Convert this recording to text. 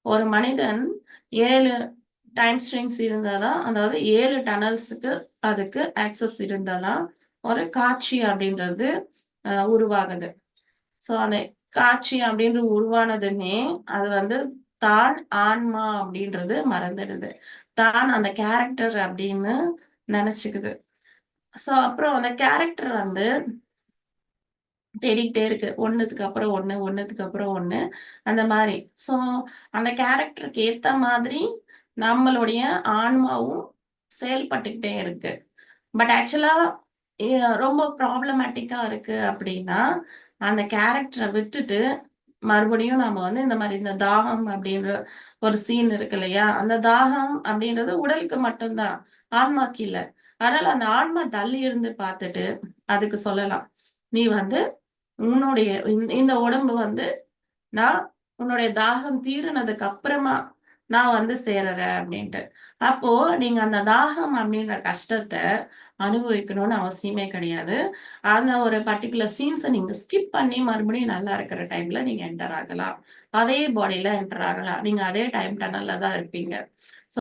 ஒரு மனிதன் 7 time strings இருந்தா தான், அதாவது 7 டனல்ஸ்க்கு அதுக்கு ஆக்சஸ் இருந்தா தான், ஒரு காட்சி அப்படின்றது உருவாகுது. ஸோ அந்த காட்சி அப்படின்னு உருவானதுமே, அது வந்து தான், ஆன்மா அப்படின்றது மறந்துடுது. தான் அந்த கேரக்டர் அப்படின்னு நெனச்சுக்குது. ஸோ அப்புறம் அந்த கேரக்டர் வந்து தேடிக்கிட்டே இருக்கு. ஒண்ணுத்துக்கு அப்புறம் ஒண்ணு, ஒண்ணுத்துக்கு அப்புறம் ஒண்ணு, அந்த மாரி. ஸோ அந்த கேரக்டருக்கு ஏத்த மாதிரி நம்மளுடைய ஆன்மாவும் செயல்பட்டுக்கிட்டே இருக்கு. பட் ஆக்சுவலா ரொம்ப ப்ராப்ளமேட்டிக்கா இருக்கு அப்டின்னா, அந்த கேரக்டர விட்டுட்டு, மறுபடியும் நாம வந்து இந்த மாரி இந்த தாகம் அப்டின்ற ஒரு சீன் இருக்கு இல்லையா? அந்த தாகம் அப்டின்றது உடலுக்கு மட்டும் தான். ஆன்மாக்கு இல்ல. அதனால அந்த ஆன்மா தள்ளி இருந்து பார்த்துட்டு, அதுக்கு சொல்லலாம். "நீ வந்து உன்னுடைய இந்த உடம்பு வந்து நான் உன்னுடைய தாகம் தீருனதுக்கு அப்புறமா நான் வந்து சேருறேன் அப்படின்ட்டு. அப்போ நீங்க அந்த தாகம் அப்படின்ற கஷ்டத்த அனுபவிக்கணும்னு அவசியமே கிடையாது. அந்த ஒரு பர்ட்டிகுலர் சீன்ஸ நீங்க ஸ்கிப் பண்ணி மறுபடியும் நல்லா இருக்கிற டைம்ல நீங்க என்டர் ஆகலாம். அதே பாடில என்டர் ஆகலாம். நீங்க அதே டைம் டனல்ல தான் இருப்பீங்க.